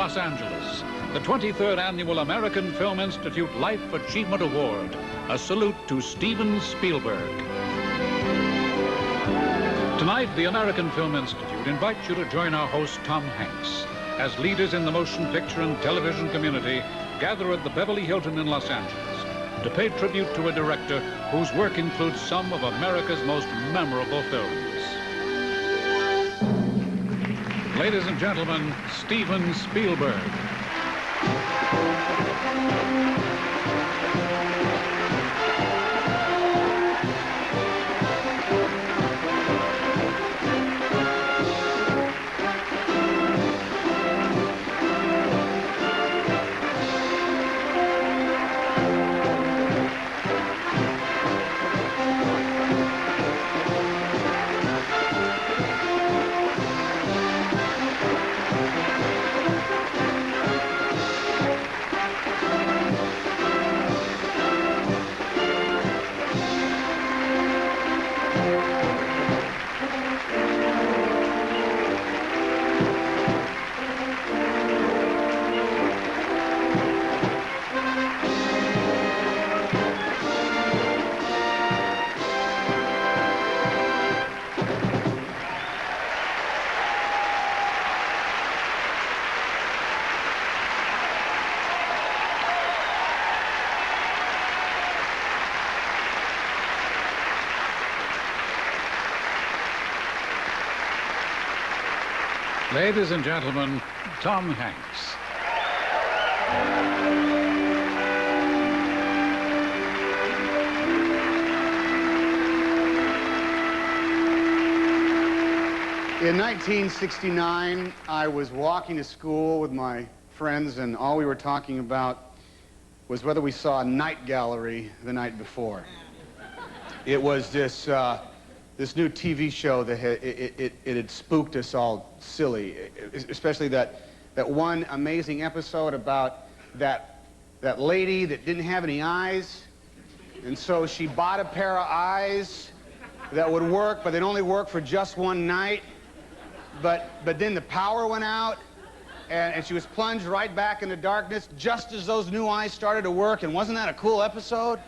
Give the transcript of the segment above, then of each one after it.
Los Angeles, the 23rd Annual American Film Institute Life Achievement Award, a salute to Steven Spielberg. Tonight, the American Film Institute invites you to join our host, Tom Hanks, as leaders in the motion picture and television community gather at the Beverly Hilton in Los Angeles to pay tribute to a director whose work includes some of America's most memorable films. Ladies and gentlemen, Steven Spielberg. Ladies and gentlemen, Tom Hanks. In 1969, I was walking to school with my friends, and all we were talking about was whether we saw a night gallery the night before. It was this new TV show that it had spooked us all silly, especially that one amazing episode about that lady that didn't have any eyes, and so she bought a pair of eyes that would work, but they'd only work for just one night. But then the power went out, and she was plunged right back into darkness just as those new eyes started to work, and wasn't that a cool episode?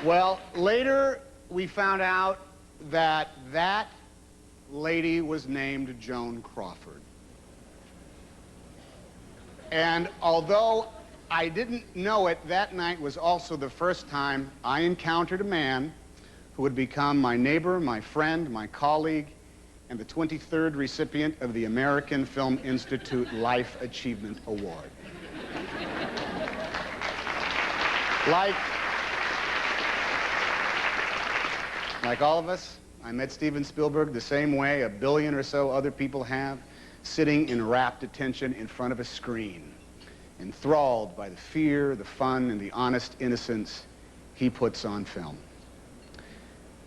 Well, later we found out that that lady was named Joan Crawford. And although I didn't know it, that night was also the first time I encountered a man who would become my neighbor, my friend, my colleague, and the 23rd recipient of the American Film Institute Life Achievement Award. Like all of us, I met Steven Spielberg the same way a billion or so other people have, sitting in rapt attention in front of a screen, enthralled by the fear, the fun, and the honest innocence he puts on film.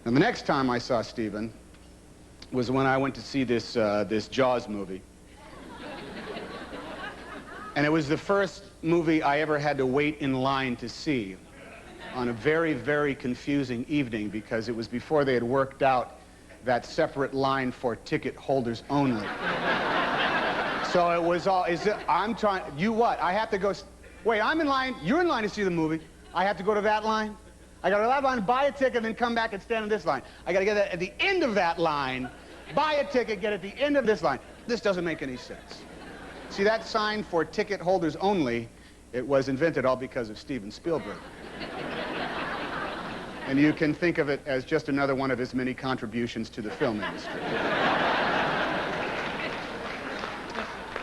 Now, the next time I saw Steven was when I went to see this Jaws movie. And it was the first movie I ever had to wait in line to see on a very, very confusing evening, because it was before they had worked out that separate line for ticket holders only. So it was all, I'm trying, you what? I have to go, wait, I'm in line, you're in line to see the movie. I have to go to that line? I got to go to that line, buy a ticket, and then come back and stand in this line. I got to get at the end of that line, buy a ticket, get at the end of this line. This doesn't make any sense. See, that sign for ticket holders only, it was invented all because of Steven Spielberg. And you can think of it as just another one of his many contributions to the film industry.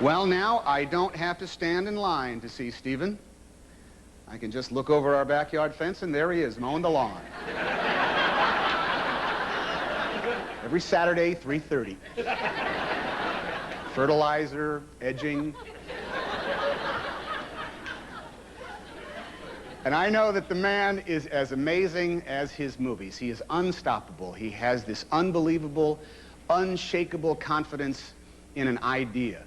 Well, now I don't have to stand in line to see Steven. I can just look over our backyard fence, and there he is, mowing the lawn. Every Saturday, 3:30. Fertilizer, edging. And I know that the man is as amazing as his movies. He is unstoppable. He has this unbelievable, unshakable confidence in an idea.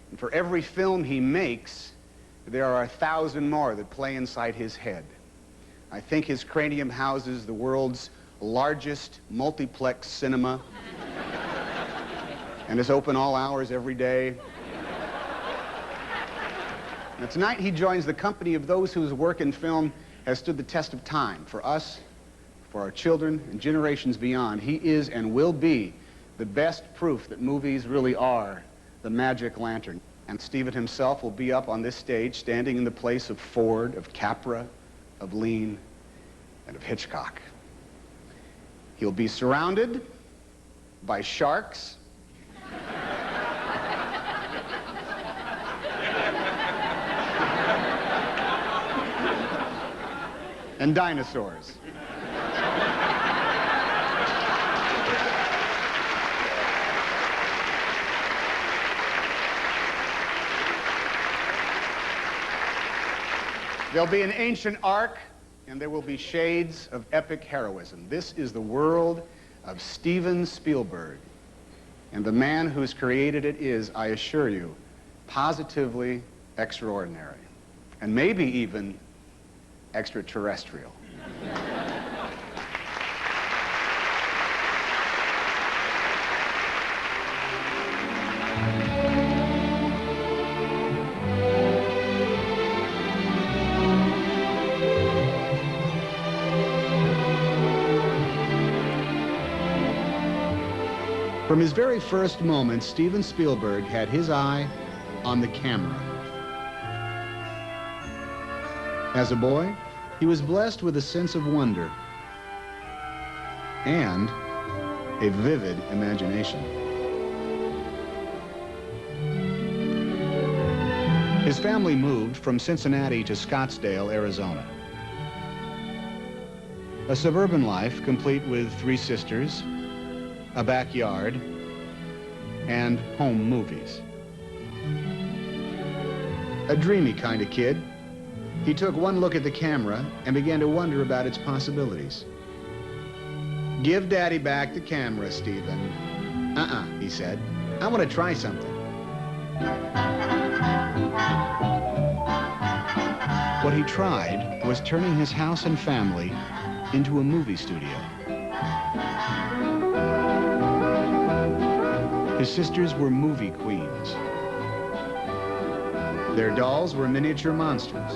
And for every film he makes, there are 1,000 more that play inside his head. I think his cranium houses the world's largest multiplex cinema and is open all hours every day. Now, tonight he joins the company of those whose work in film has stood the test of time. For us, for our children, and generations beyond, he is and will be the best proof that movies really are the magic lantern. And Stephen himself will be up on this stage, standing in the place of Ford, of Capra, of Lean, and of Hitchcock. He'll be surrounded by sharks, and dinosaurs. There'll be an ancient ark, and there will be shades of epic heroism. This is the world of Steven Spielberg. And the man who's created it is, I assure you, positively extraordinary. And maybe even extraterrestrial. From his very first moment, Steven Spielberg had his eye on the camera. As a boy, he was blessed with a sense of wonder and a vivid imagination. His family moved from Cincinnati to Scottsdale, Arizona. A suburban life complete with 3 sisters, a backyard, and home movies. A dreamy kind of kid, he took one look at the camera and began to wonder about its possibilities. "Give Daddy back the camera, Stephen." He said. "I want to try something." What he tried was turning his house and family into a movie studio. His sisters were movie queens. Their dolls were miniature monsters.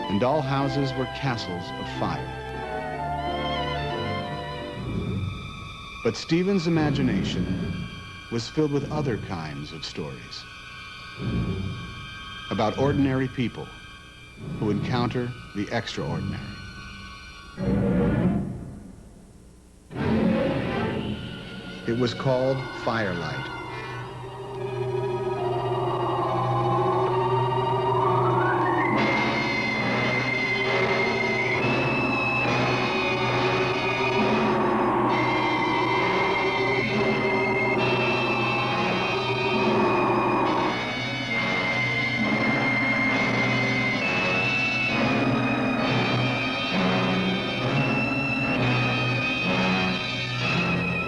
And doll houses were castles of fire. But Stephen's imagination was filled with other kinds of stories. About ordinary people who encounter the extraordinary. It was called Firelight.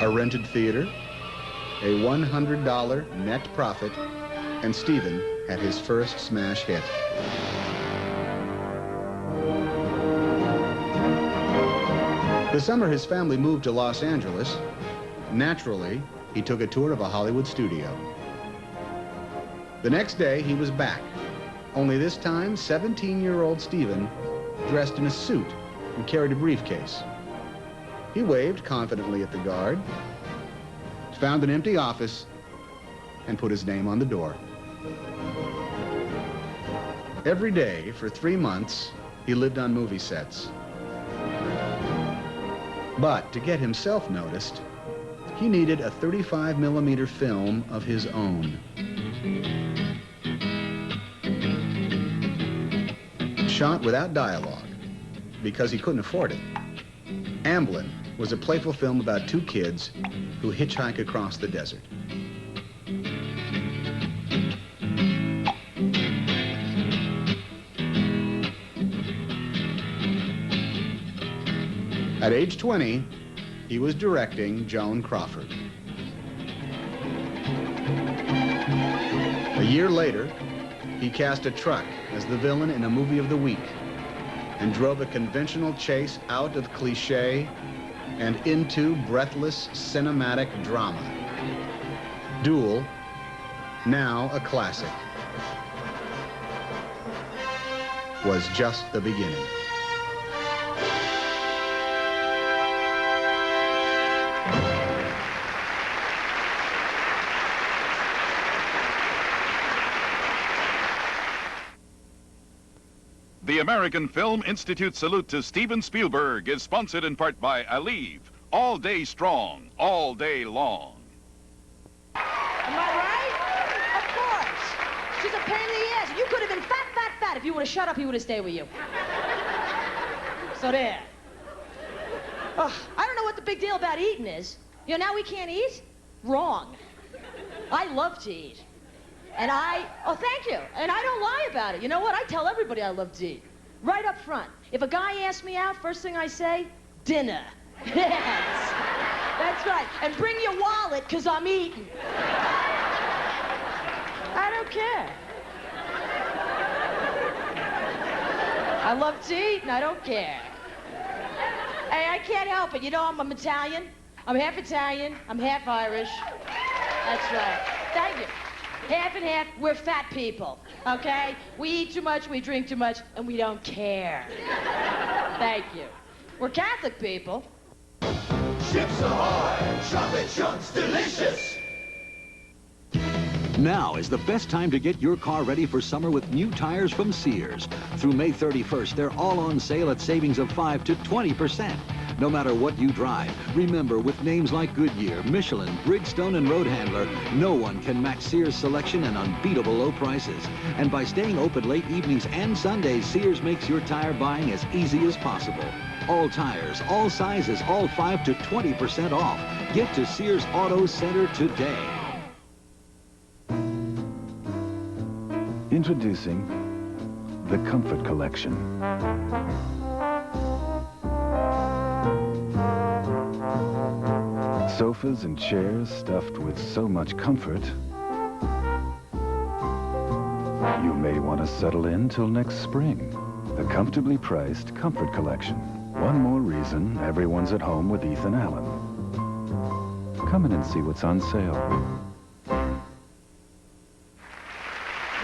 A rented theater, a $100 net profit, and Stephen had his first smash hit. The summer his family moved to Los Angeles, naturally, he took a tour of a Hollywood studio. The next day, he was back, only this time, 17-year-old Stephen dressed in a suit and carried a briefcase. He waved confidently at the guard, found an empty office, and put his name on the door. Every day for 3 months, he lived on movie sets. But to get himself noticed, he needed a 35mm film of his own. Shot without dialogue, because he couldn't afford it. Amblin was a playful film about 2 kids who hitchhike across the desert. At age 20, he was directing Joan Crawford. A year later, he cast a truck as the villain in a movie of the week and drove a conventional chase out of cliché and into breathless cinematic drama. Duel, now a classic, was just the beginning. The American Film Institute salute to Steven Spielberg is sponsored in part by Aleve, all day strong, all day long. Am I right? Of course. She's a pain in the ass. You could have been fat, fat, fat. If you would have shut up, he would have stayed with you. So there. Ugh, I don't know what the big deal about eating is. You know, now we can't eat? Wrong. I love to eat. And oh, thank you. And I don't lie about it. You know what? I tell everybody I love to eat. Right up front. If a guy asks me out, first thing I say, dinner. Yes. That's right. And bring your wallet, because I'm eating. I don't care. I love to eat, and I don't care. Hey, I can't help it. You know, I'm Italian. I'm half Italian. I'm half Irish. That's right. Thank you. Half and half, we're fat people, okay? We eat too much, we drink too much, and we don't care. Thank you. We're Catholic people. Ships ahoy! Chocolate chunks, delicious! Now is the best time to get your car ready for summer with new tires from Sears. Through May 31st, they're all on sale at savings of 5 to 20%. No matter what you drive, remember, with names like Goodyear, Michelin, Bridgestone, and Road Handler, no one can match Sears' selection and unbeatable low prices. And by staying open late evenings and Sundays, Sears makes your tire buying as easy as possible. All tires, all sizes, all 5 to 20% off. Get to Sears Auto Center today. Introducing the Comfort Collection. Sofas and chairs stuffed with so much comfort, you may want to settle in till next spring. The comfortably priced Comfort Collection. One more reason everyone's at home with Ethan Allen. Come in and see what's on sale.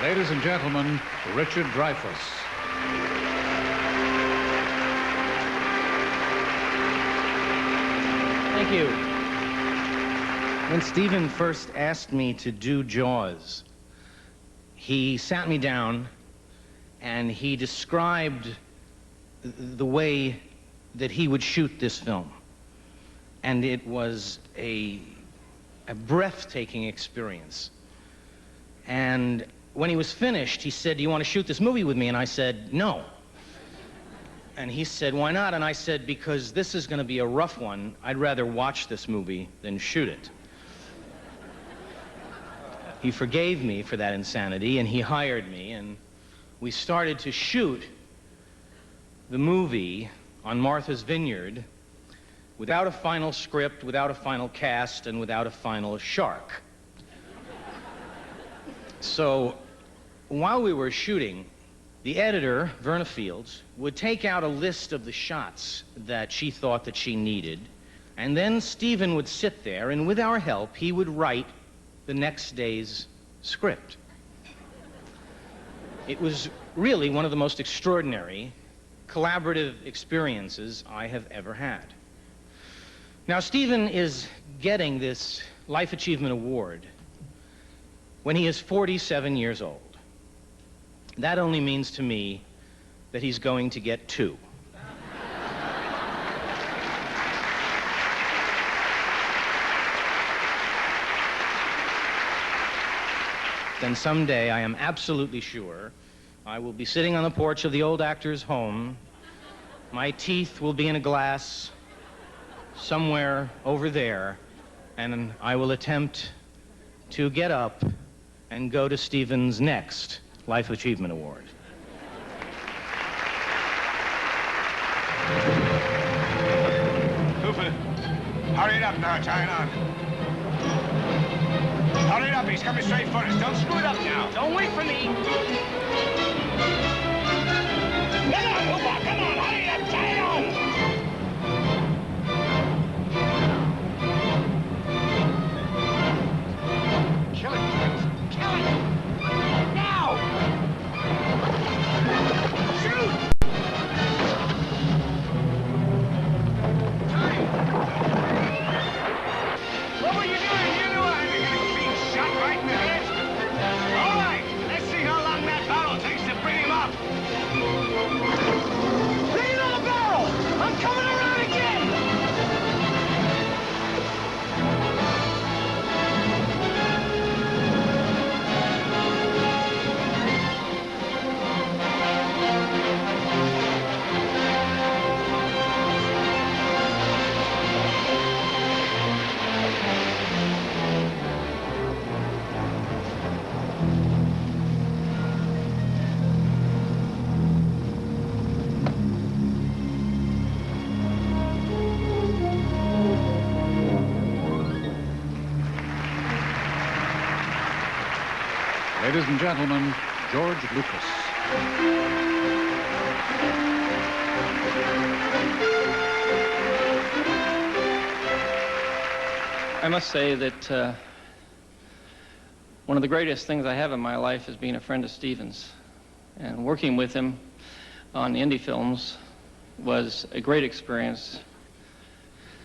Ladies and gentlemen, Richard Dreyfuss. Thank you. When Steven first asked me to do Jaws, he sat me down and he described the way that he would shoot this film. And it was a breathtaking experience. And when he was finished, he said, "Do you want to shoot this movie with me?" And I said, "No." And he said, "Why not?" And I said, "Because this is going to be a rough one. I'd rather watch this movie than shoot it." He forgave me for that insanity, and he hired me, and we started to shoot the movie on Martha's Vineyard without a final script, without a final cast, and without a final shark. So while we were shooting, the editor, Verna Fields, would take out a list of the shots that she thought that she needed, and then Steven would sit there, and with our help, he would write the next day's script. It was really one of the most extraordinary collaborative experiences I have ever had. Now, Steven is getting this Life Achievement Award when he is 47 years old. That only means to me that he's going to get 2. Then someday, I am absolutely sure, I will be sitting on the porch of the old actor's home. My teeth will be in a glass somewhere over there, and I will attempt to get up and go to Steven's next Life Achievement Award. Cooper, hurry it up now, tie it on. Hurry it up, he's coming straight for us. Don't screw it up now. Don't wait for me. Come on, Cooper, come on, hurry it up, tie it on. Ladies and gentlemen, George Lucas. I must say that one of the greatest things I have in my life is being a friend of Stephen's. And working with him on the indie films was a great experience.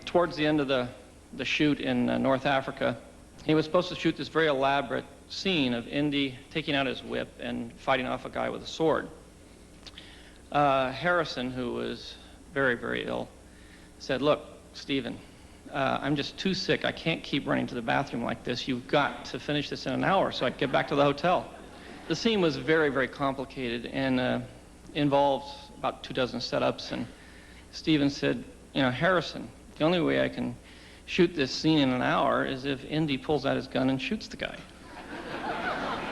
Towards the end of the shoot in North Africa, he was supposed to shoot this very elaborate scene of Indy taking out his whip and fighting off a guy with a sword. Harrison, who was very, very ill, said, "Look, Stephen, I'm just too sick. I can't keep running to the bathroom like this. You've got to finish this in an hour so I can get back to the hotel." The scene was very, very complicated and involved about 24 setups. And Stephen said, "You know, Harrison, the only way I can shoot this scene in an hour is if Indy pulls out his gun and shoots the guy."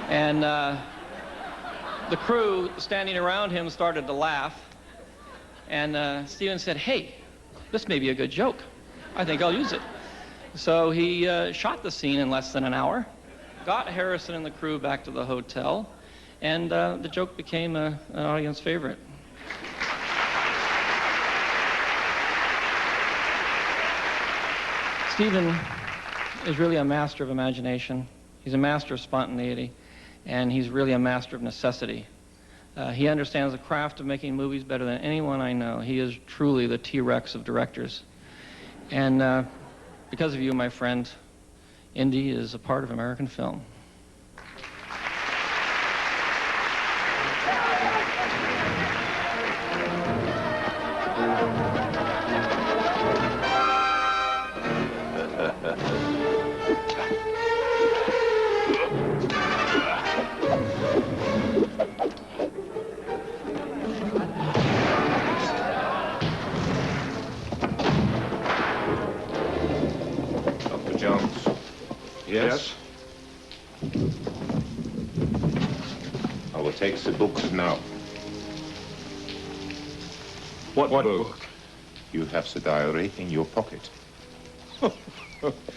And the crew standing around him started to laugh. And Stephen said, "Hey, this may be a good joke. I think I'll use it." So he shot the scene in less than an hour, got Harrison and the crew back to the hotel, and the joke became an audience favorite. Stephen is really a master of imagination. He's a master of spontaneity, and he's really a master of necessity. He understands the craft of making movies better than anyone I know. He is truly the T-Rex of directors. And because of you, my friend, Indy is a part of American film. Yes? I will take the books now. What book? You have the diary in your pocket.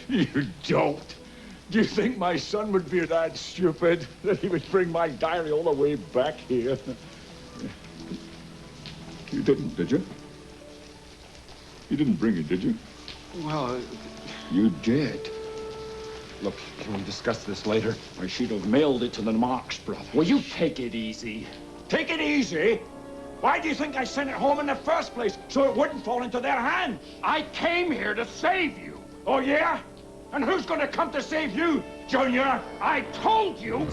You don't. Do you think my son would be that stupid that he would bring my diary all the way back here? You didn't, did you? You didn't bring it, did you? Well... You did. Look, can we discuss this later? I should have mailed it to the Marx brothers. Will you take it easy? Take it easy? Why do you think I sent it home in the first place? So it wouldn't fall into their hands. I came here to save you. Oh, yeah? And who's going to come to save you, Junior? I told you.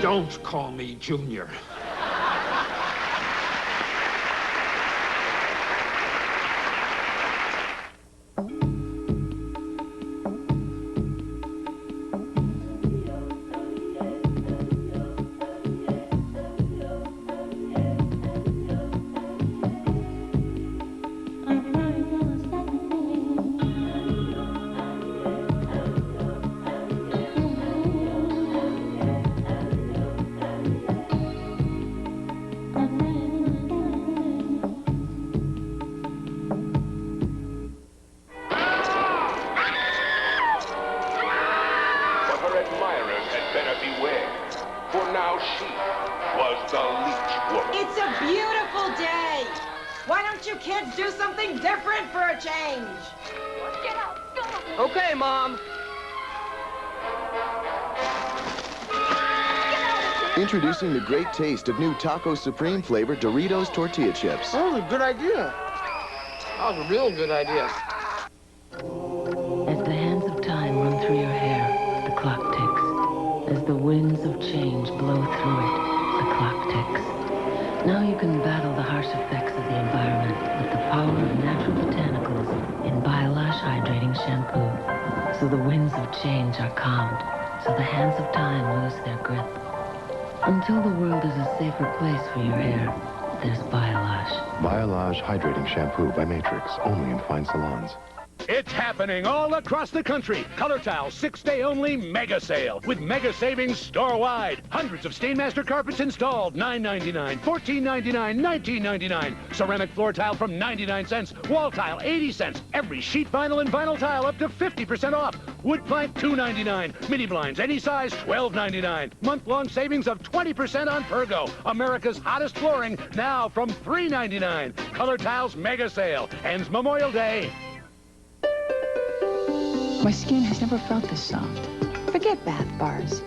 Don't call me Junior. It's a beautiful day. Why don't you kids do something different for a change? Get out, Okay, Mom. Introducing the great taste of new Taco Supreme flavored Doritos tortilla chips. That was a good idea. That was a real good idea. As the hands of time run through your hair, the clock ticks. As the winds of change blow through it, the clock ticks. Now you can battle the harsh effects of the environment with the power of natural botanicals in Biolash Hydrating Shampoo. So the winds of change are calmed, so the hands of time lose their grip. Until the world is a safer place for your hair, there's Biolash. Biolash Hydrating Shampoo by Matrix, only in fine salons. It's happening all across the country. Color Tile's 6-day only mega sale with mega savings store-wide. Hundreds of Stainmaster carpets installed, $9.99, $14.99, $19.99. Ceramic floor tile from 99 cents. Wall tile, 80 cents. Every sheet vinyl and vinyl tile up to 50% off. Wood plank, $2.99. Mini blinds, any size, $12.99. Month-long savings of 20% on Pergo. America's hottest flooring, now from $3.99. Color Tile's mega sale. Ends Memorial Day. My skin has never felt this soft. Forget bath bars.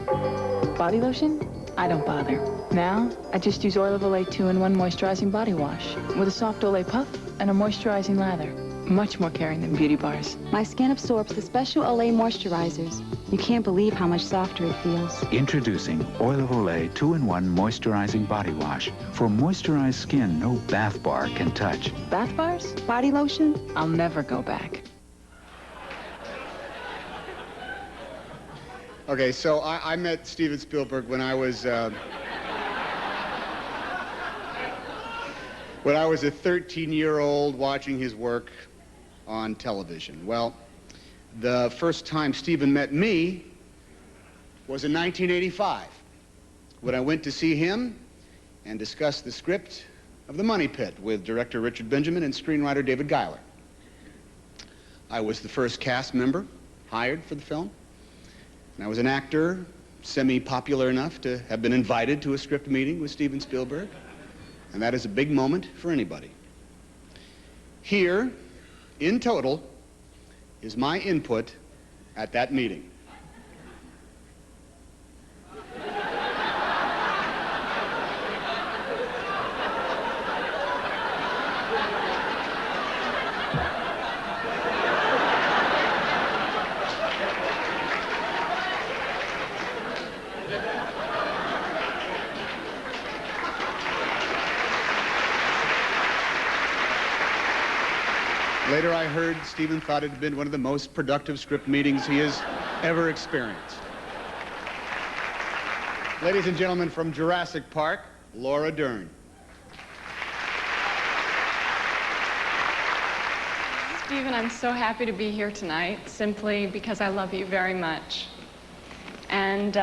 Body lotion? I don't bother. Now, I just use Oil of Olay 2-in-1 Moisturizing Body Wash with a soft Olay puff and a moisturizing lather. Much more caring than beauty bars. My skin absorbs the special Olay moisturizers. You can't believe how much softer it feels. Introducing Oil of Olay 2-in-1 Moisturizing Body Wash. For moisturized skin no bath bar can touch. Bath bars? Body lotion? I'll never go back. Okay, so I met Steven Spielberg when I was a 13-year-old watching his work on television. Well, the first time Steven met me was in 1985 when I went to see him and discuss the script of The Money Pit with director Richard Benjamin and screenwriter David Giler. I was the first cast member hired for the film. And I was an actor, semi-popular enough to have been invited to a script meeting with Steven Spielberg. And that is a big moment for anybody. Here, in total, is my input at that meeting. Later, I heard Steven thought it had been one of the most productive script meetings he has ever experienced. Ladies and gentlemen, from Jurassic Park, Laura Dern. Steven, I'm so happy to be here tonight, simply because I love you very much. And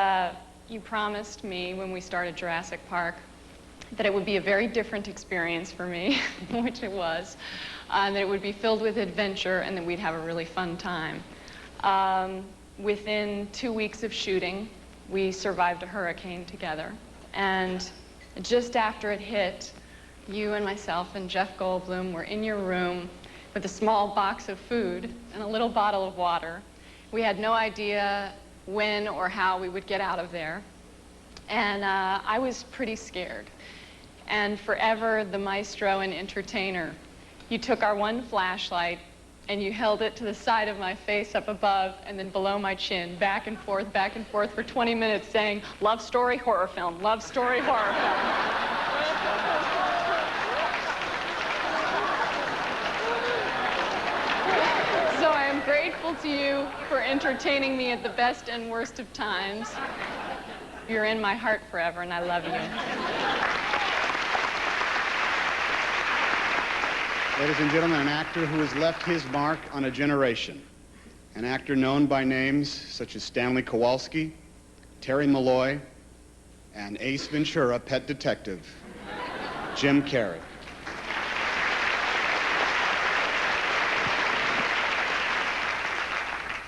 you promised me when we started Jurassic Park that it would be a very different experience for me, which it was. That it would be filled with adventure and that we'd have a really fun time. Within 2 weeks of shooting, we survived a hurricane together. And just after it hit, you and myself and Jeff Goldblum were in your room with a small box of food and a little bottle of water. We had no idea when or how we would get out of there. And I was pretty scared. And forever the maestro and entertainer, you took our one flashlight and you held it to the side of my face up above and then below my chin, back and forth for 20 minutes saying, love story, horror film, love story, horror film. So I am grateful to you for entertaining me at the best and worst of times. You're in my heart forever and I love you. Ladies and gentlemen, an actor who has left his mark on a generation. An actor known by names such as Stanley Kowalski, Terry Malloy, and Ace Ventura, Pet Detective, Jim Carrey.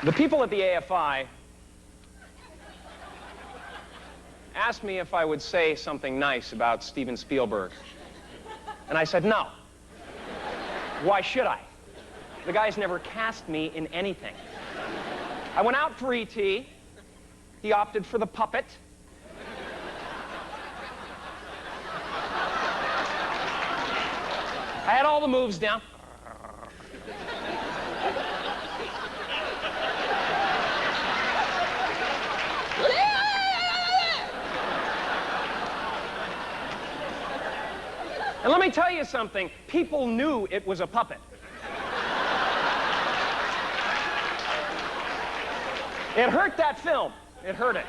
The people at the AFI asked me if I would say something nice about Steven Spielberg. And I said no. Why should I? The guy's never cast me in anything. I went out for E.T. He opted for the puppet. I had all the moves down. And let me tell you something, people knew it was a puppet. It hurt that film. It hurt it.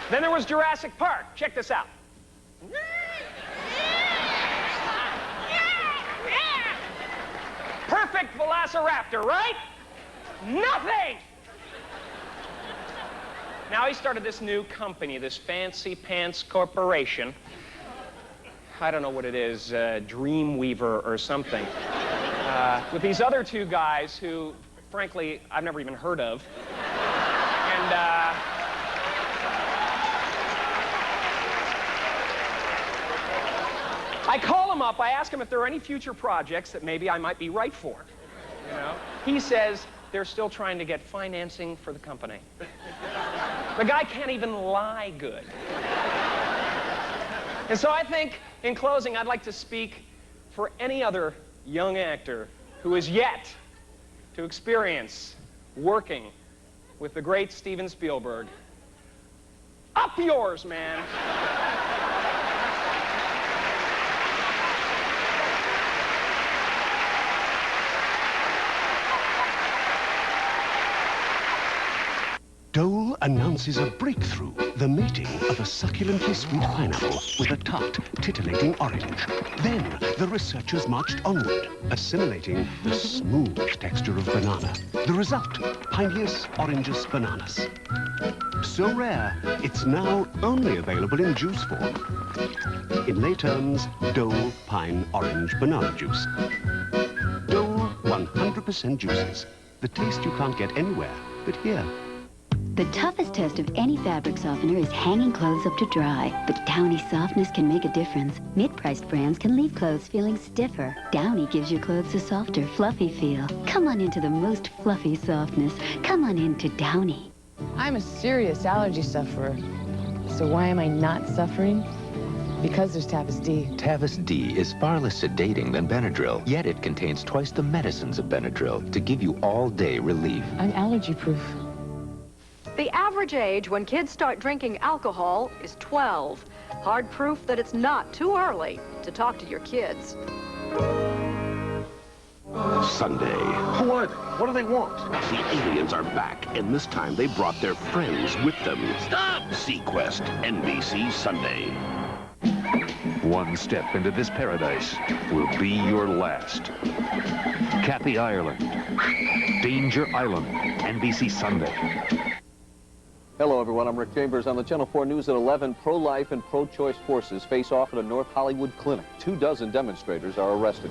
Then there was Jurassic Park. Check this out. Perfect velociraptor, right? Nothing! Now he started this new company, this Fancy Pants Corporation. I don't know what it is, Dreamweaver or something. With these other two guys who, frankly, I've never even heard of. And, I call him up, I ask him if there are any future projects that maybe I might be right for. You know? He says they're still trying to get financing for the company. The guy can't even lie good. And so I think, in closing, I'd like to speak for any other young actor who is yet to experience working with the great Steven Spielberg. Up yours, man! Dole announces a breakthrough, the mating of a succulently sweet pineapple with a tart, titillating orange. Then the researchers marched onward, assimilating the smooth texture of banana. The result, Pineus orangeus bananas. So rare, it's now only available in juice form. In lay terms, Dole Pine Orange Banana Juice. Dole 100% juices. The taste you can't get anywhere but here. The toughest test of any fabric softener is hanging clothes up to dry. But Downy softness can make a difference. Mid-priced brands can leave clothes feeling stiffer. Downy gives your clothes a softer, fluffy feel. Come on into the most fluffy softness. Come on into Downy. I'm a serious allergy sufferer. So why am I not suffering? Because there's Tavis D. Tavis D is far less sedating than Benadryl, yet it contains twice the medicines of Benadryl to give you all-day relief. I'm allergy-proof. The average age when kids start drinking alcohol is 12. Hard proof that it's not too early to talk to your kids. Sunday. Who are they? What do they want? The aliens are back, and this time they brought their friends with them. Stop! Sequest, NBC Sunday. One step into this paradise will be your last. Kathy Ireland. Danger Island, NBC Sunday. Hello, everyone. I'm Rick Chambers. On the Channel 4 News at 11, pro-life and pro-choice forces face off at a North Hollywood clinic. 24 demonstrators are arrested.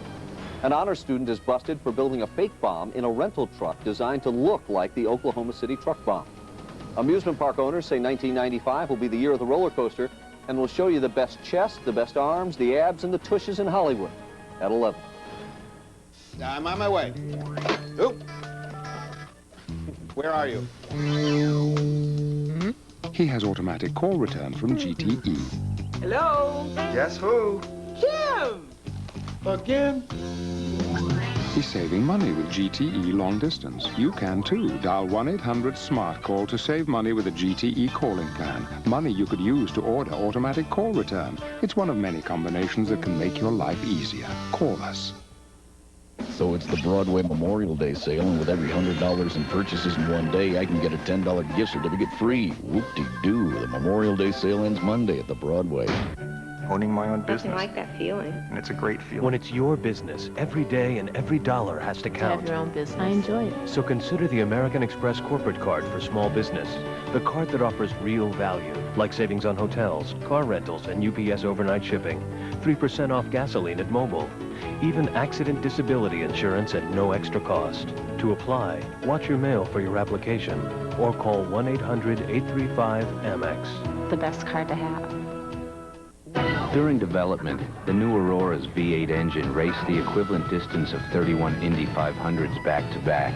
An honor student is busted for building a fake bomb in a rental truck designed to look like the Oklahoma City truck bomb. Amusement park owners say 1995 will be the year of the roller coaster and will show you the best chest, the best arms, the abs, and the tushes in Hollywood at 11. I'm on my way. Oop. Where are you? He has automatic call return from GTE. Hello? Guess who? Jim! Again? He's saving money with GTE long distance. You can too. Dial 1-800-SMART-CALL to save money with a GTE calling plan. Money you could use to order automatic call return. It's one of many combinations that can make your life easier. Call us. So it's the Broadway Memorial Day sale, and with every $100 in purchases in one day, I can get a $10 gift certificate free. Whoop-de-doo. The Memorial Day sale ends Monday at the Broadway. Owning my own business. Nothing like that feeling. And it's a great feeling. When it's your business, every day and every dollar has to count. Have your own business. I enjoy it. So consider the American Express corporate card for small business. The card that offers real value, like savings on hotels, car rentals, and UPS overnight shipping. 3% off gasoline at Mobil. Even accident disability insurance at no extra cost. To apply, watch your mail for your application or call 1-800-835-AMEX. The best card to have. During development, the new Aurora's V8 engine raced the equivalent distance of 31 Indy 500s back-to-back.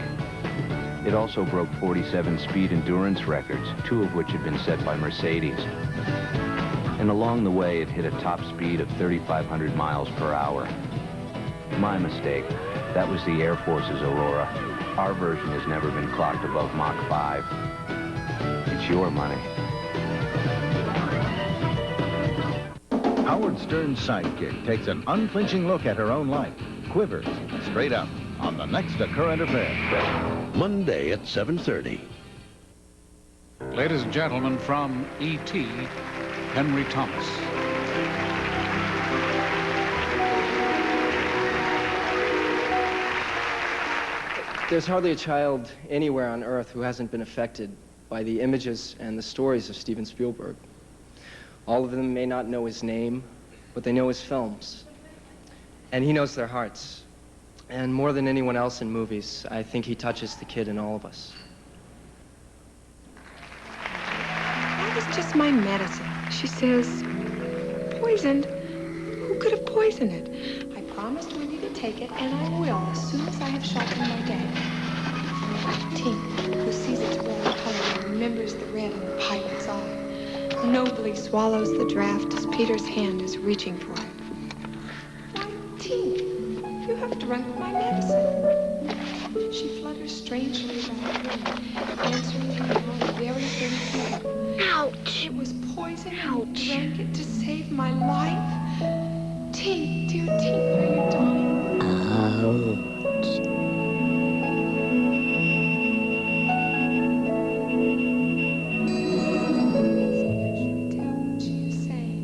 It also broke 47 speed endurance records, 2 of which had been set by Mercedes. And along the way, it hit a top speed of 3,500 miles per hour. My mistake. That was the Air Force's Aurora. Our version has never been clocked above Mach 5. It's your money. Howard Stern's sidekick takes an unflinching look at her own life, quivers straight up on the next A Current Affair. Monday at 7:30. Ladies and gentlemen, from E.T., Henry Thomas. There's hardly a child anywhere on Earth who hasn't been affected by the images and the stories of Steven Spielberg. All of them may not know his name, but they know his films. And he knows their hearts. And more than anyone else in movies, I think he touches the kid in all of us. That is just my medicine. She says, poisoned? Who could have poisoned it? I promised Wendy to take it, and I will as soon as I have sharpened my day. Like Tink, who sees its red color and remembers the red in the pirate's eye, nobly swallows the draft as Peter's hand is reaching for it. Why, Tink, you have drunk my medicine. She flutters strangely around the room, answering him now in very thin thing. Ouch! It was poison. Ouch! You drank it to save my life. Tink, dear Tink, are you dying? Ouch. Tell what she is saying.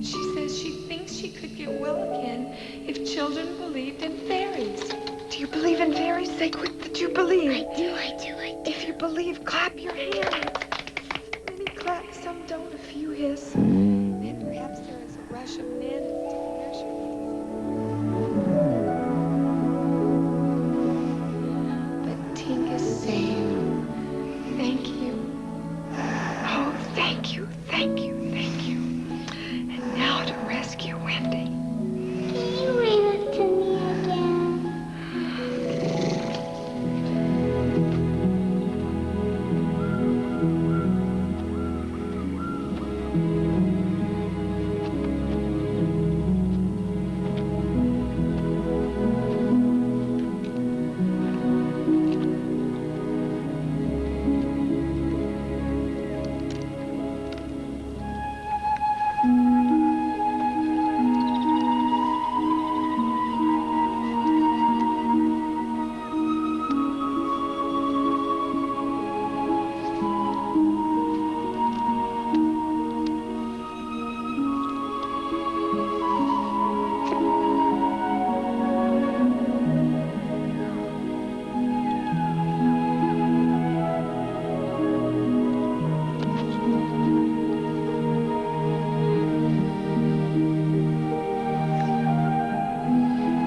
She says she thinks she could get well again if children believed in fairies. Do you believe in fairies? Say quick that you believe. I do. If you believe, clap your hands. Many clap, some don't, a few hiss. Mm. Then perhaps there is a rush of men and tears. But Tink is saved. Thank you. Oh, thank you, thank you, thank you. And now to rescue Wendy. Can you read it to me again?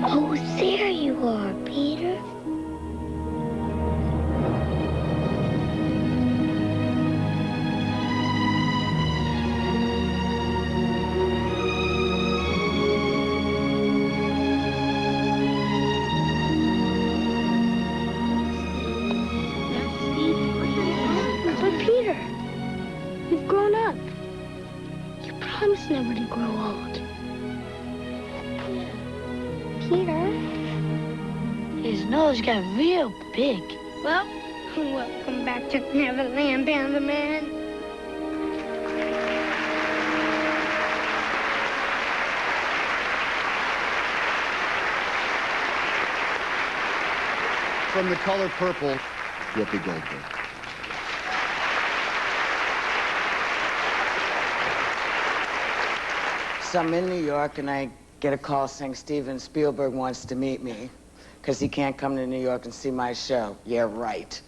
Oh, there you are, Peter. But Peter, you've grown up. You promised never to grow old. Peter, his nose got real big. Well, welcome back to Neverland, Panda Man. From The Color Purple, Whoopi Goldberg. So I'm in New York and I get a call saying Steven Spielberg wants to meet me because he can't come to New York and see my show. Yeah, right.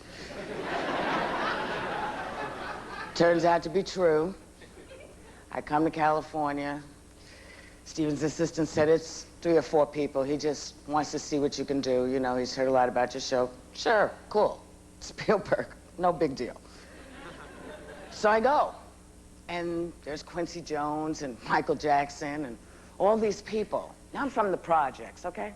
Turns out to be true. I come to California. Steven's assistant said it's 3 or 4 people. He just wants to see what you can do. You know, he's heard a lot about your show. Sure, cool. Spielberg, no big deal. So I go. And there's Quincy Jones and Michael Jackson and all these people. Now I'm from the projects, okay?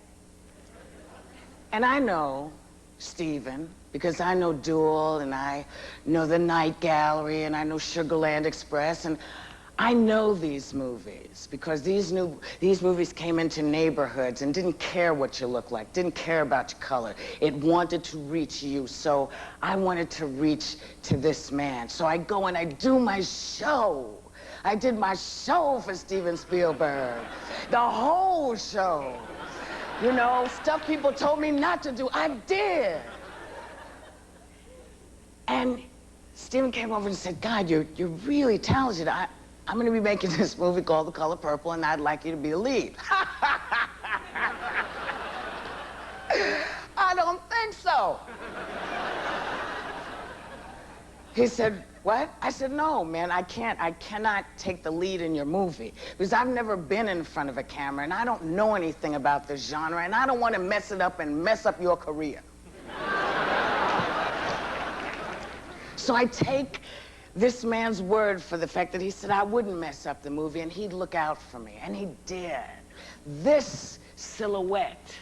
And I know Steven because I know Duel and I know the Night Gallery and I know Sugarland Express and I know these movies because these movies came into neighborhoods and didn't care what you looked like, didn't care about your color. It wanted to reach you, so I wanted to reach to this man. So I go and I do my show. I did my show for Steven Spielberg. The whole show. You know, stuff people told me not to do, I did. Stephen came over and said, God, you're really talented. I'm going to be making this movie called The Color Purple, and I'd like you to be a lead. I don't think so. He said, what? I said, no, man, I cannot take the lead in your movie because I've never been in front of a camera and I don't know anything about this genre and I don't want to mess it up and mess up your career. So I take this man's word for the fact that he said I wouldn't mess up the movie and he'd look out for me, and he did. This silhouette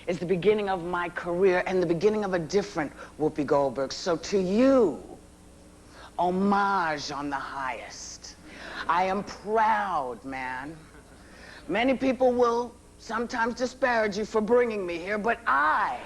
is the beginning of my career and the beginning of a different Whoopi Goldberg. So to you, homage on the highest. I am proud, man. Many people will sometimes disparage you for bringing me here, but I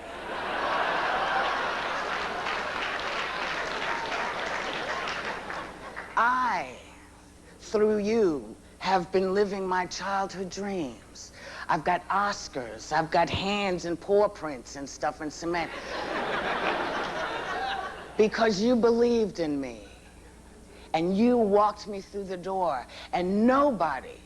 through you, have been living my childhood dreams. I've got Oscars, I've got hands and paw prints and stuff in cement. Because you believed in me. And you walked me through the door, and nobody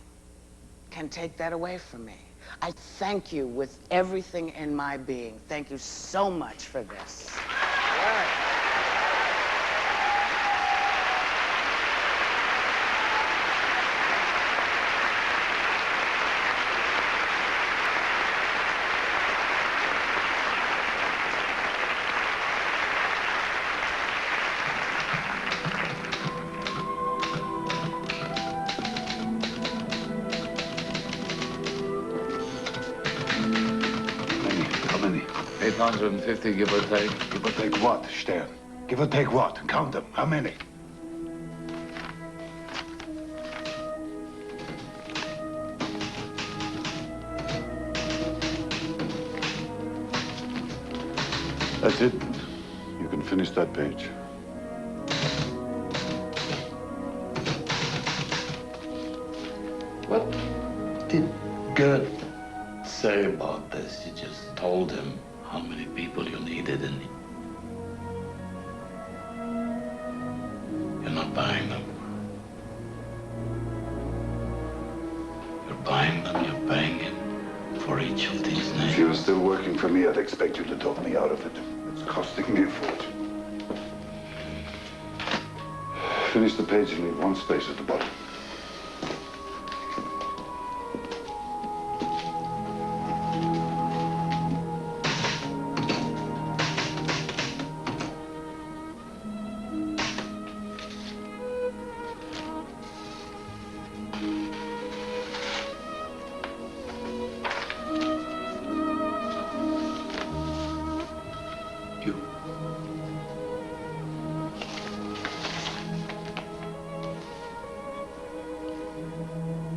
can take that away from me. I thank you with everything in my being. Thank you so much for this. How many? 850, give or take. Give or take what, Stern? Give or take what? Count them. How many? That's it. You can finish that page. What did Gert say about this? You just told him how many people you needed and you're not buying them. You're buying them, you're paying it for each of these names. If you were still working for me, I'd expect you to talk me out of it. It's costing me a fortune. Finish the page and leave one space at the bottom.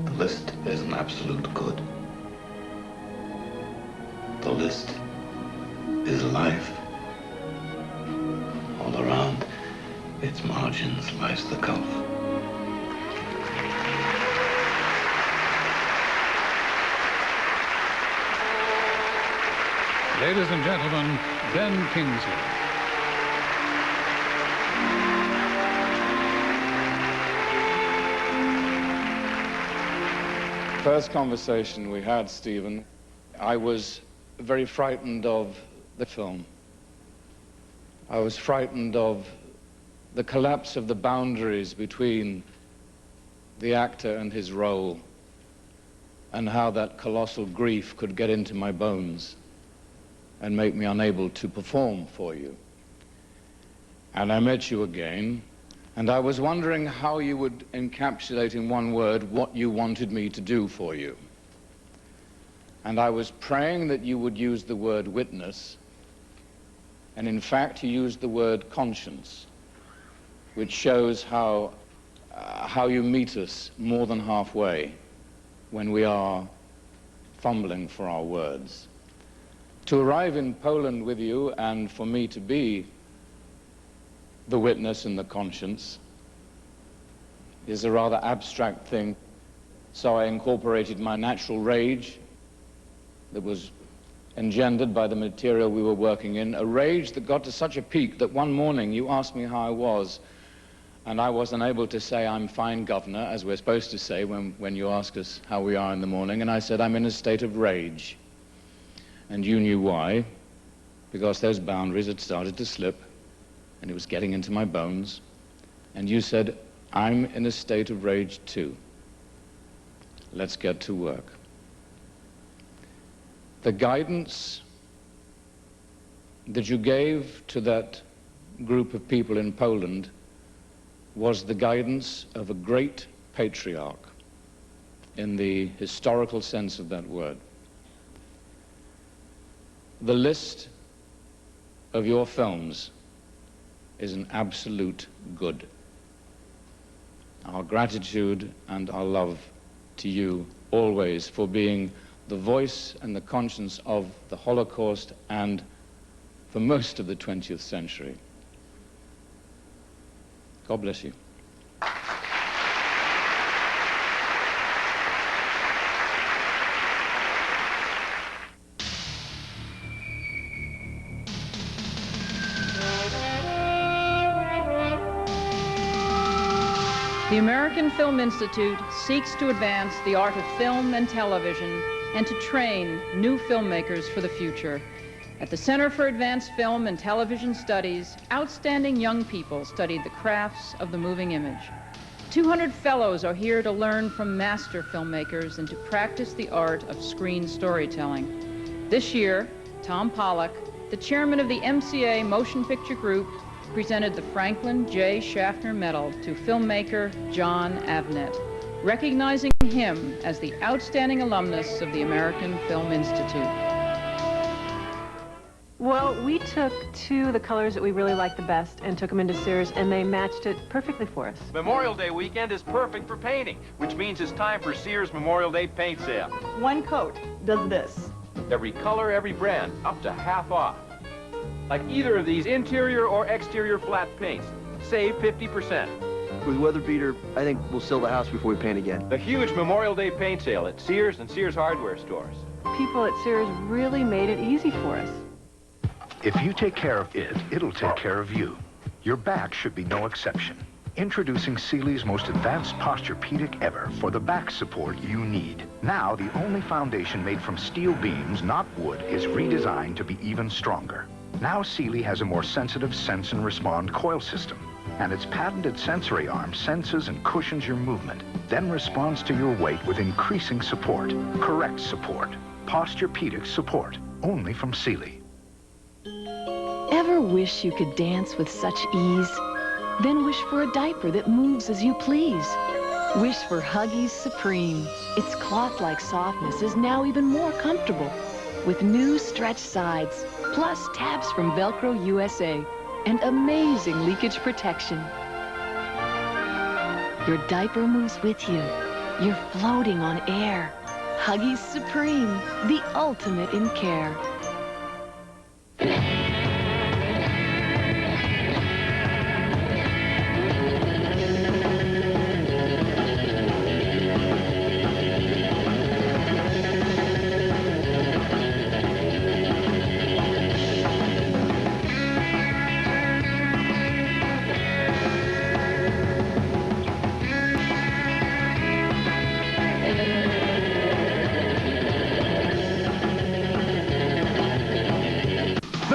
The list is an absolute good. The list is life. All around its margins lies the gulf. Ladies and gentlemen, Ben Kingsley. First conversation we had, Stephen, I was very frightened of the film. I was frightened of the collapse of the boundaries between the actor and his role, and how that colossal grief could get into my bones and make me unable to perform for you. And I met you again, and I was wondering how you would encapsulate in one word what you wanted me to do for you. And I was praying that you would use the word witness, and in fact you used the word conscience, which shows how you meet us more than halfway when we are fumbling for our words. To arrive in Poland with you and for me to be the witness and the conscience is a rather abstract thing. So I incorporated my natural rage that was engendered by the material we were working in, a rage that got to such a peak that one morning you asked me how I was, And I wasn't able to say, I'm fine, Governor, as we're supposed to say when you ask us how we are in the morning. And I said, I'm in a state of rage. And you knew why, because those boundaries had started to slip, and it was getting into my bones. And you said, I'm in a state of rage too. Let's get to work. The guidance that you gave to that group of people in Poland was the guidance of a great patriarch in the historical sense of that word. The list of your films is an absolute good. Our gratitude and our love to you always for being the voice and the conscience of the Holocaust and for most of the 20th century. God bless you. The American Film Institute seeks to advance the art of film and television and to train new filmmakers for the future. At the Center for Advanced Film and Television Studies, outstanding young people studied the crafts of the moving image. 200 fellows are here to learn from master filmmakers and to practice the art of screen storytelling. This year, Tom Pollack, the chairman of the MCA Motion Picture Group, presented the Franklin J. Schaffner Medal to filmmaker John Avnet, recognizing him as the outstanding alumnus of the American Film Institute. Well, we took two of the colors that we really liked the best and took them into Sears, and they matched it perfectly for us. Memorial Day weekend is perfect for painting, which means it's time for Sears Memorial Day paint sale. One coat does this. Every color, every brand, up to half off. Like either of these interior or exterior flat paints. Save 50%. With Weather Beater, I think we'll sell the house before we paint again. The huge Memorial Day paint sale at Sears and Sears hardware stores. People at Sears really made it easy for us. If you take care of it, it'll take care of you. Your back should be no exception. Introducing Sealy's most advanced Posturepedic ever for the back support you need. Now, the only foundation made from steel beams, not wood, is redesigned to be even stronger. Now Sealy has a more sensitive sense and respond coil system, and its patented sensory arm senses and cushions your movement, then responds to your weight with increasing support. Correct support. Posturepedic support. Only from Sealy. Ever wish you could dance with such ease? Then wish for a diaper that moves as you please. Wish for Huggies Supreme. Its cloth-like softness is now even more comfortable with new stretch sides, plus tabs from Velcro USA and amazing leakage protection. Your diaper moves with you. You're floating on air. Huggies Supreme, the ultimate in care.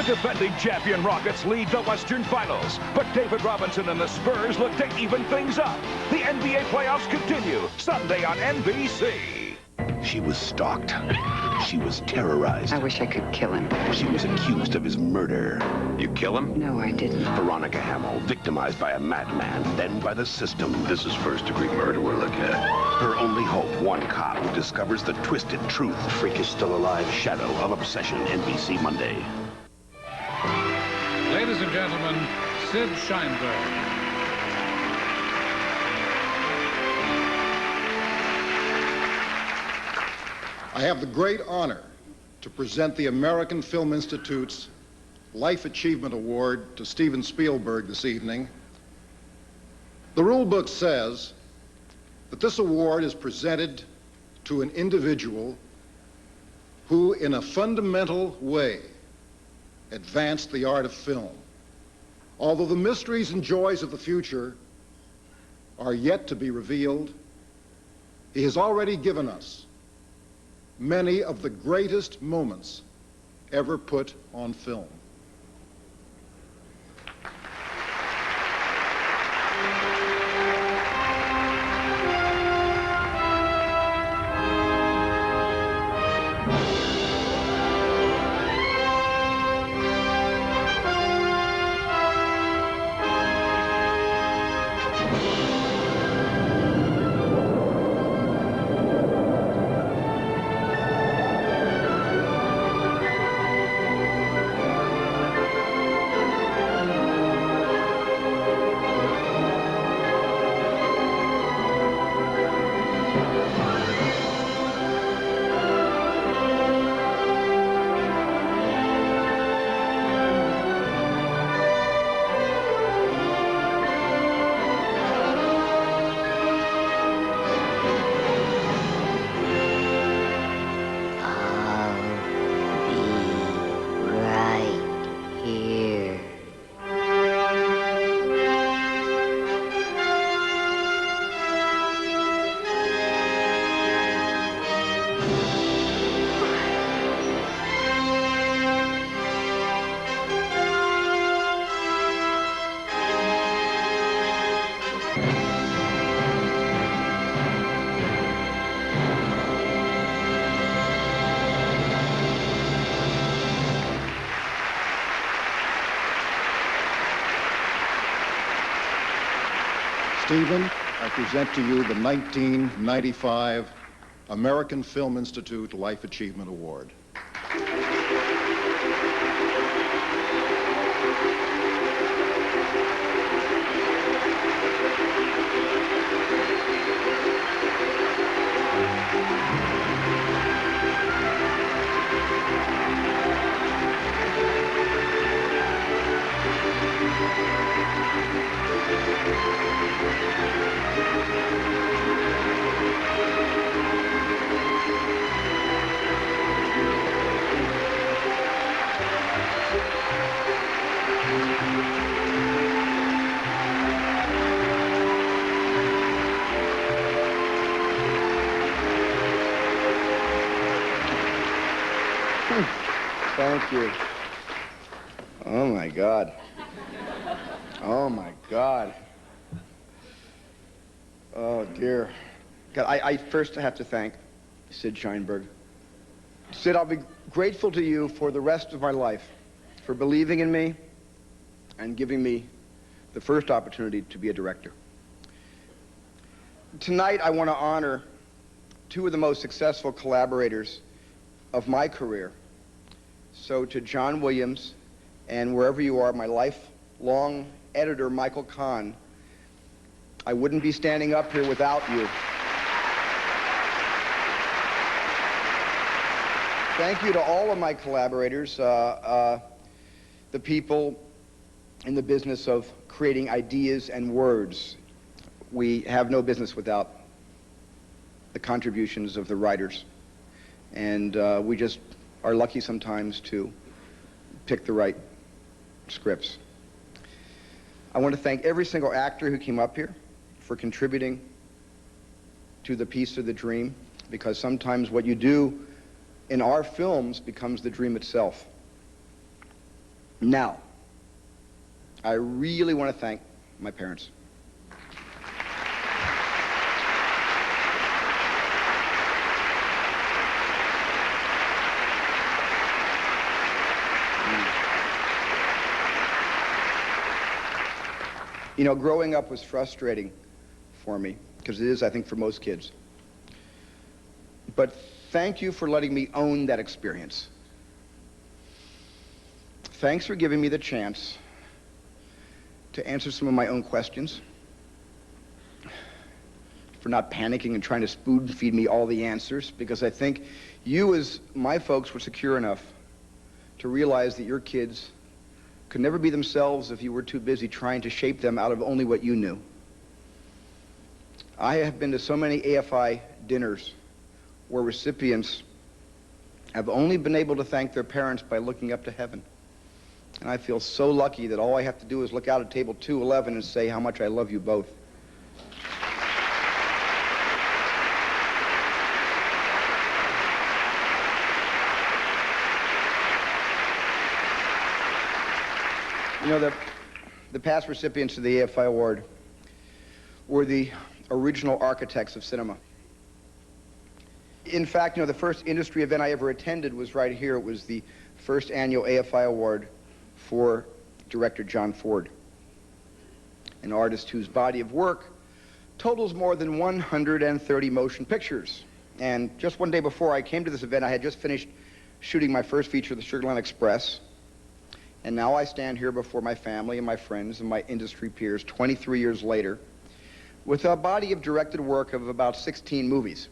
Defending champion Rockets lead the Western Finals, but David Robinson and the Spurs look to even things up. The NBA playoffs continue Sunday on NBC. She was stalked. She was terrorized. I wish I could kill him. She was accused of his murder. You kill him? No, I didn't. Veronica Hamill, victimized by a madman, then by the system. This is first-degree murder we're looking at. Her only hope, one cop who discovers the twisted truth. The freak is still alive. Shadow of Obsession, NBC Monday. Ladies and gentlemen, Sid Sheinberg. I have the great honor to present the American Film Institute's Life Achievement Award to Steven Spielberg this evening. The rule book says that this award is presented to an individual who, in a fundamental way, advanced the art of film. Although the mysteries and joys of the future are yet to be revealed, he has already given us many of the greatest moments ever put on film. Stephen, I present to you the 1995 American Film Institute Life Achievement Award. Thank you. Oh, my God. Oh, my God. Oh, dear. God, I first have to thank Sid Sheinberg. Sid, I'll be grateful to you for the rest of my life for believing in me and giving me the first opportunity to be a director. Tonight, I want to honor two of the most successful collaborators of my career. So to John Williams, and wherever you are, my lifelong editor, Michael Kahn, I wouldn't be standing up here without you. Thank you to all of my collaborators, the people in the business of creating ideas and words. We have no business without the contributions of the writers. And we just are lucky sometimes to pick the right scripts. I want to thank every single actor who came up here for contributing to the piece of the dream, because sometimes what you do in our films becomes the dream itself. Now, I really want to thank my parents. You know, growing up was frustrating for me, because it is, I think, for most kids. But thank you for letting me own that experience. Thanks for giving me the chance to answer some of my own questions, for not panicking and trying to spoon feed me all the answers, because I think you, as my folks, were secure enough to realize that your kids could never be themselves if you were too busy trying to shape them out of only what you knew. I have been to so many AFI dinners where recipients have only been able to thank their parents by looking up to heaven. And I feel so lucky that all I have to do is look out at table 211 and say how much I love you both. know, the past recipients of the AFI Award were the original architects of cinema. In fact, you know, the first industry event I ever attended was right here. It was the first annual AFI Award for director John Ford, an artist whose body of work totals more than 130 motion pictures. And just one day before I came to this event, I had just finished shooting my first feature, The Sugar Land Express. And now I stand here before my family and my friends and my industry peers 23 years later with a body of directed work of about 16 movies.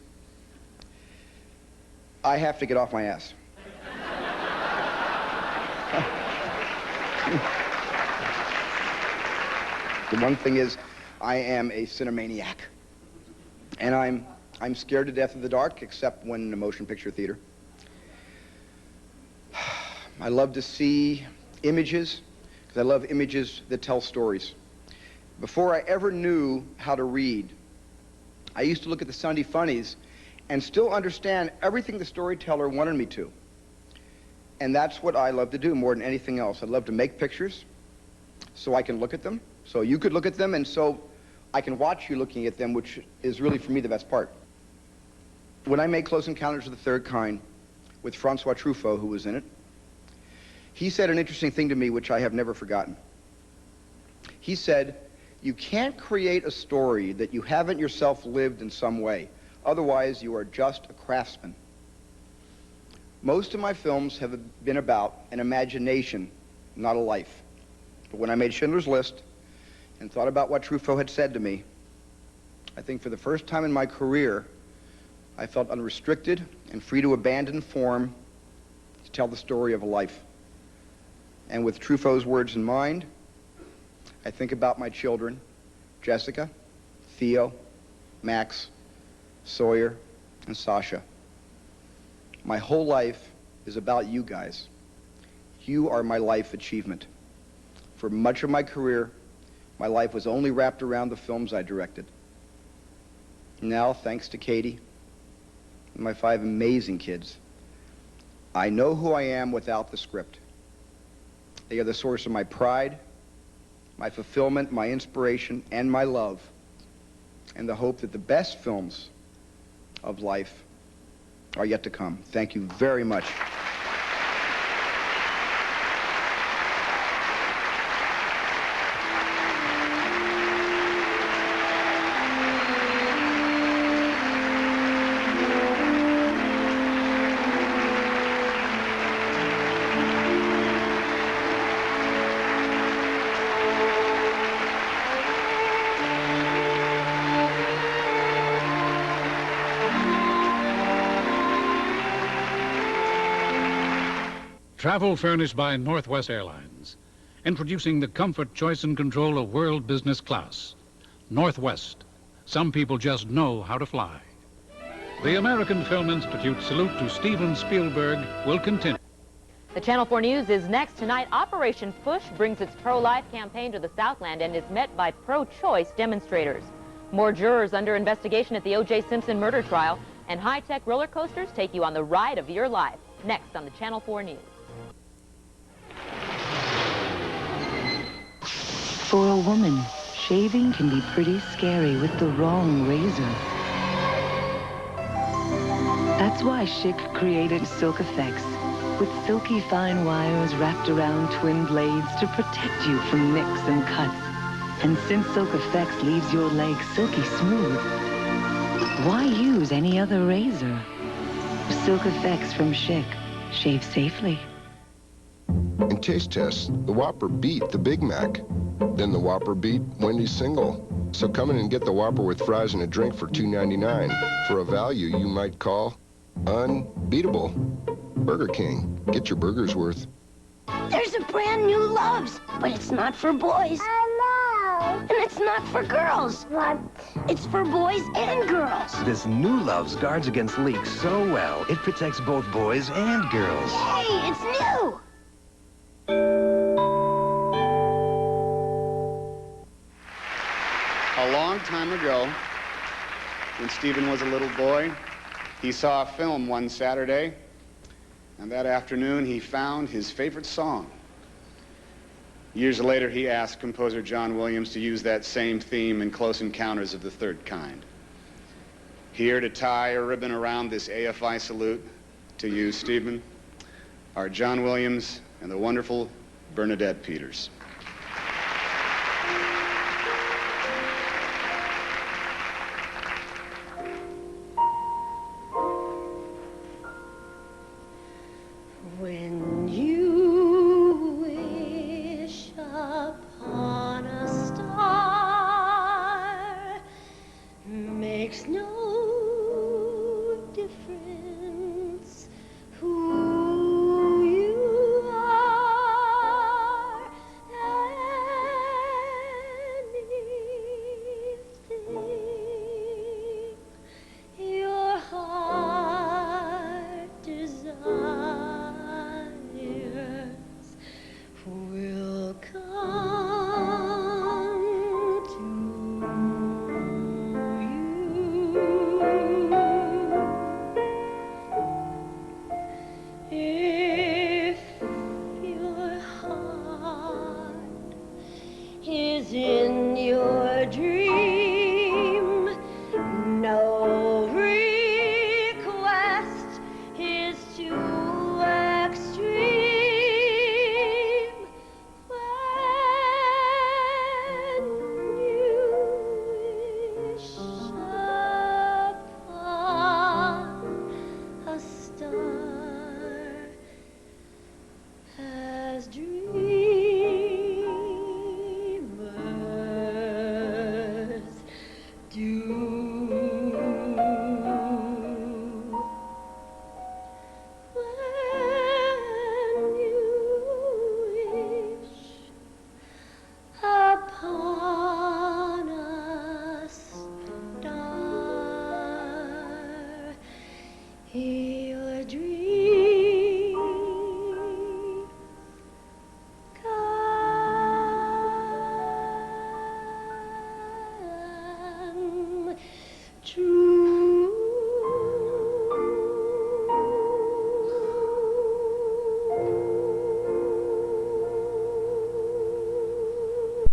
I have to get off my ass. The one thing is, I am a cinemaniac. And I'm scared to death of the dark, except when in a motion picture theater. I love to see images, because I love images that tell stories. Before I ever knew how to read, I used to look at the Sunday funnies and still understand everything the storyteller wanted me to. And that's what I love to do more than anything else. I love to make pictures so I can look at them, so you could look at them, and so I can watch you looking at them, which is really, for me, the best part. When I made Close Encounters of the Third Kind with Francois Truffaut, who was in it, he said an interesting thing to me, which I have never forgotten. He said, you can't create a story that you haven't yourself lived in some way. Otherwise, you are just a craftsman. Most of my films have been about an imagination, not a life. But when I made Schindler's List and thought about what Truffaut had said to me, I think for the first time in my career, I felt unrestricted and free to abandon form to tell the story of a life. And with Truffaut's words in mind, I think about my children, Jessica, Theo, Max, Sawyer, and Sasha. My whole life is about you guys. You are my life achievement. For much of my career, my life was only wrapped around the films I directed. Now, thanks to Katie and my 5 amazing kids, I know who I am without the script. They are the source of my pride, my fulfillment, my inspiration, and my love, and the hope that the best films of life are yet to come. Thank you very much. Travel furnished by Northwest Airlines. Introducing the comfort, choice, and control of world business class. Northwest. Some people just know how to fly. The American Film Institute salute to Steven Spielberg will continue. The Channel 4 News is next tonight. Operation Push brings its pro-life campaign to the Southland and is met by pro-choice demonstrators. More jurors under investigation at the O.J. Simpson murder trial, and high-tech roller coasters take you on the ride of your life. Next on the Channel 4 News. For a woman, shaving can be pretty scary with the wrong razor. That's why Schick created Silk Effects, with silky fine wires wrapped around twin blades to protect you from nicks and cuts. And since Silk Effects leaves your legs silky smooth, why use any other razor? Silk Effects from Schick. Shave safely. In taste tests, the Whopper beat the Big Mac. Then the Whopper beat Wendy's single. So come in and get the Whopper with fries and a drink for $2.99 for a value you might call unbeatable. Burger King. Get your burger's worth. There's a brand new Love's, but it's not for boys. And it's not for girls. What? It's for boys and girls. This new Love's guards against leaks so well, it protects both boys and girls. Hey, it's new! A long time ago, when Stephen was a little boy, he saw a film one Saturday, and that afternoon he found his favorite song. Years later, he asked composer John Williams to use that same theme in Close Encounters of the Third Kind. Here to tie a ribbon around this AFI salute to you, Stephen, are John Williams and the wonderful Bernadette Peters. When you wish upon a star, makes no difference who you are, anything your heart desires will come to you. If your heart is in your dreams,